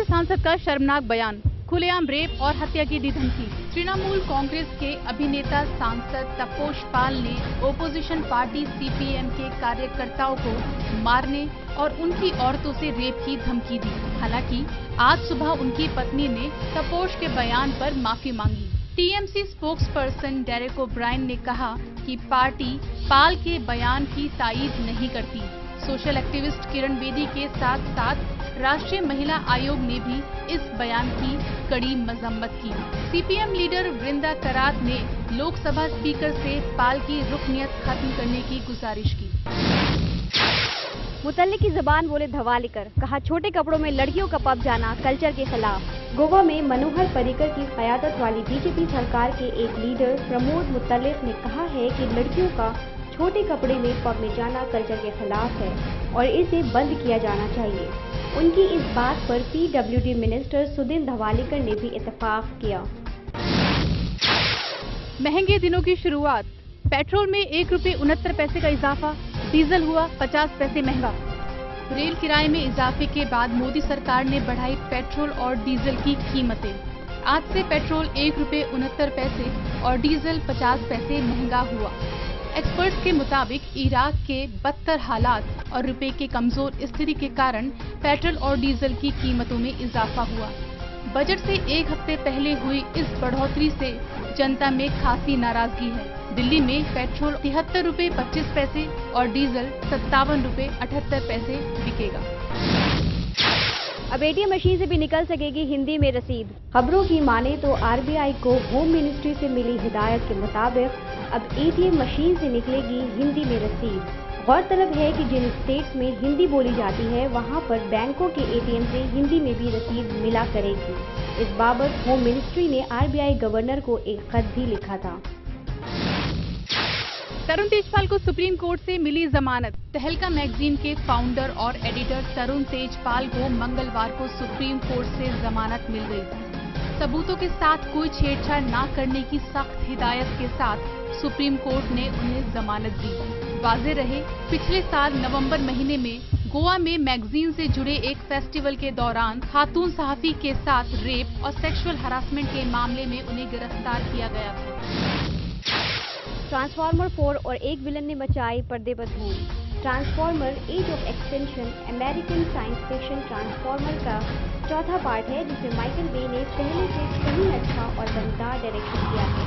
सांसद का शर्मनाक बयान, खुलेआम रेप और हत्या की दी धमकी। तृणमूल कांग्रेस के अभिनेता सांसद तपोष पाल ने ओपोजिशन पार्टी सीपीएम के कार्यकर्ताओं को मारने और उनकी औरतों से रेप की धमकी दी। हालांकि आज सुबह उनकी पत्नी ने तपोष के बयान पर माफी मांगी। टीएमसी स्पोक्सपर्सन डेरेक ओब्रायन ने कहा कि पार्टी पाल के बयान की तायीद नहीं करती। सोशल एक्टिविस्ट किरण बेदी के साथ साथ राष्ट्रीय महिला आयोग ने भी इस बयान की कड़ी मजम्मत की। सीपीएम लीडर वृंदा करात ने लोकसभा स्पीकर से पाल की रुकनियत खत्म करने की गुजारिश की। मुतल्ले की जबान बोले धवालिकर, कहा छोटे कपड़ों में लड़कियों का पब जाना कल्चर के खिलाफ। गोवा में मनोहर पर्रिकर की क़यादत वाली बीजेपी सरकार के एक लीडर प्रमोद मुतल्लिक ने कहा है कि लड़कियों का छोटे कपड़े में पब में जाना कल्चर के खिलाफ है और इसे बंद किया जाना चाहिए। उनकी इस बात पर पीडब्ल्यूडी मिनिस्टर सुदीन धवालिकर ने भी इत्तेफाक किया। महंगे दिनों की शुरुआत, पेट्रोल में 1 रुपये 69 पैसे का इजाफा, डीजल हुआ 50 पैसे महंगा। रेल किराए में इजाफे के बाद मोदी सरकार ने बढ़ाई पेट्रोल और डीजल की कीमतें। आज से पेट्रोल 1 रुपये 69 पैसे और डीजल 50 पैसे महंगा हुआ। एक्सपर्ट्स के मुताबिक इराक के बदतर हालात और रुपए के कमजोर स्थिति के कारण पेट्रोल और डीजल की कीमतों में इजाफा हुआ। बजट से एक हफ्ते पहले हुई इस बढ़ोतरी से जनता में खासी नाराजगी है। दिल्ली में पेट्रोल 73 रुपये 25 पैसे और डीजल 57 रुपये 78 पैसे बिकेगा। अब एटीएम मशीन से भी निकल सकेगी हिंदी में रसीद। खबरों की माने तो आरबीआई को होम मिनिस्ट्री से मिली हिदायत के मुताबिक अब एटीएम मशीन से निकलेगी हिंदी में रसीद। गौरतलब है कि जिन स्टेट्स में हिंदी बोली जाती है वहां पर बैंकों के एटीएम से हिंदी में भी रसीद मिला करेगी। इस बाबत होम मिनिस्ट्री ने आरबीआई गवर्नर को एक खत भी लिखा था। तरुण तेजपाल को सुप्रीम कोर्ट से मिली जमानत। तहलका मैगजीन के फाउंडर और एडिटर तरुण तेजपाल को मंगलवार को सुप्रीम कोर्ट से जमानत मिल गई। सबूतों के साथ कोई छेड़छाड़ न करने की सख्त हिदायत के साथ सुप्रीम कोर्ट ने उन्हें जमानत दी। वाज़ेह रहे, पिछले साल नवंबर महीने में गोवा में मैगजीन से जुड़े एक फेस्टिवल के दौरान खातून सहाफी के साथ रेप और सेक्सुअल हरासमेंट के मामले में उन्हें गिरफ्तार किया गया था। ट्रांसफार्मर 4 और एक विलन ने मचाई पर्दे पर धूम। Transformer age of extinction American science fiction transformer का चौथा पार्ट है, जिसे माइकल बे ने पहले से कहीं अच्छा और दमदार डायरेक्शन किया है।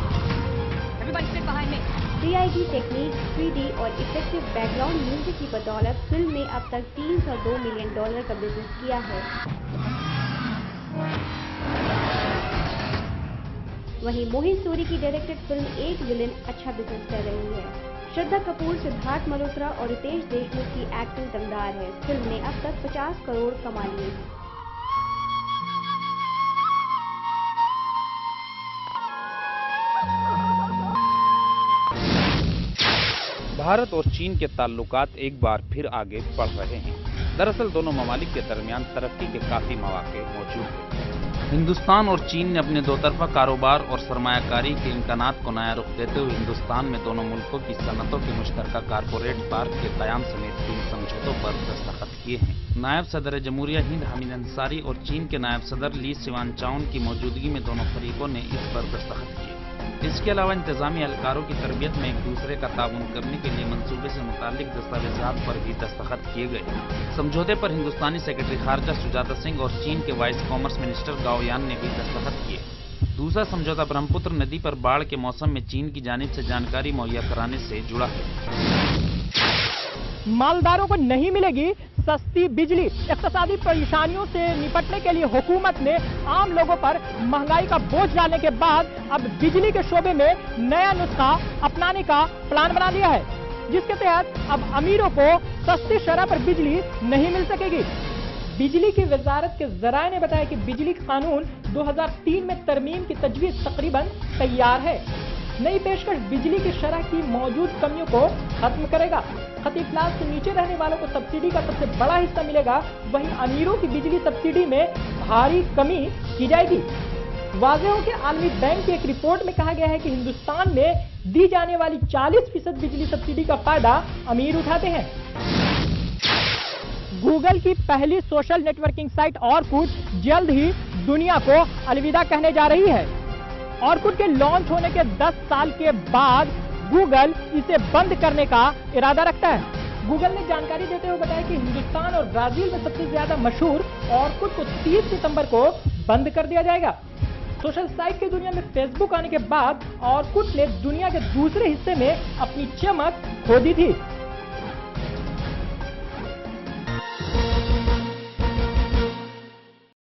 3D टेक्निक, 3D और इफेक्टिव बैकग्राउंड म्यूजिक की बदौलत फिल्म ने अब तक $302 मिलियन का बिजनेस किया है। वहीं मोहित सूरी की डायरेक्टेड फिल्म एक विलेन अच्छा बिजनेस कर रही है। श्रद्धा कपूर, सिद्धार्थ मल्होत्रा और रितेश देशमुख की एक्टिंग दमदार है। फिल्म ने अब तक 50 करोड़ कमा लिए। भारत और चीन के ताल्लुकात एक बार फिर आगे बढ़ रहे हैं। दरअसल दोनों ममालिक के दरमियान तरक्की के काफी मौके मौजूद हैं। हिंदुस्तान और चीन ने अपने दो तरफा कारोबार और सरमायाकारी के इम्कानात को नया रुख देते हुए हिंदुस्तान में दोनों मुल्कों की सनतों के मुश्तरका कारपोरेट पार्क के क़याम समेत 3 समझौतों पर दस्तखत किए हैं। नायब सदर जमहूरिया हिंद हामिद अंसारी और चीन के नायब सदर ली सिवान चाउन की मौजूदगी में दोनों फरीकों ने इस पर दस्तखत किए। इसके अलावा इंतजामी एहलकारों की तरबियत में एक दूसरे का ताउन करने के लिए मंसूबे से मुतालिक दस्तावेजात पर भी दस्तखत किए गए। समझौते पर हिंदुस्तानी सेक्रेटरी खारजा सुजाता सिंह और चीन के वाइस कॉमर्स मिनिस्टर गाओ यान ने भी दस्तखत किए। दूसरा समझौता ब्रह्मपुत्र नदी पर बाढ़ के मौसम में चीन की जानिब से जानकारी मुहैया कराने से जुड़ा है। मालदारों को नहीं मिलेगी सस्ती बिजली। इक्तिसादी परेशानियों से निपटने के लिए हुकूमत ने आम लोगों पर महंगाई का बोझ डालने के बाद अब बिजली के शोबे में नया नुस्खा अपनाने का प्लान बना लिया है, जिसके तहत अब अमीरों को सस्ती शरह पर बिजली नहीं मिल सकेगी। बिजली की वजारत के जराये ने बताया कि बिजली कानून 2003 में तरमीम की तजवीज तकरीबन तैयार है। नई पेशकश बिजली की शरह की मौजूद कमियों को खत्म करेगा। खती क्लास से नीचे रहने वालों को सब्सिडी का सबसे बड़ा हिस्सा मिलेगा, वहीं अमीरों की बिजली सब्सिडी में भारी कमी की जाएगी। वाज़ेह हो कि आलमी बैंक की एक रिपोर्ट में कहा गया है कि हिंदुस्तान में दी जाने वाली 40% बिजली सब्सिडी का फायदा अमीर उठाते हैं। गूगल की पहली सोशल नेटवर्किंग साइट ऑरकुट जल्द ही दुनिया को अलविदा कहने जा रही है। ऑरकुट के लॉन्च होने के 10 साल के बाद गूगल इसे बंद करने का इरादा रखता है। गूगल ने जानकारी देते हुए बताया कि हिंदुस्तान और ब्राजील में सबसे ज्यादा मशहूर ऑरकुट को 30 सितंबर को बंद कर दिया जाएगा। सोशल साइट की दुनिया में फेसबुक आने के बाद ऑरकुट ने दुनिया के दूसरे हिस्से में अपनी चमक खो दी थी।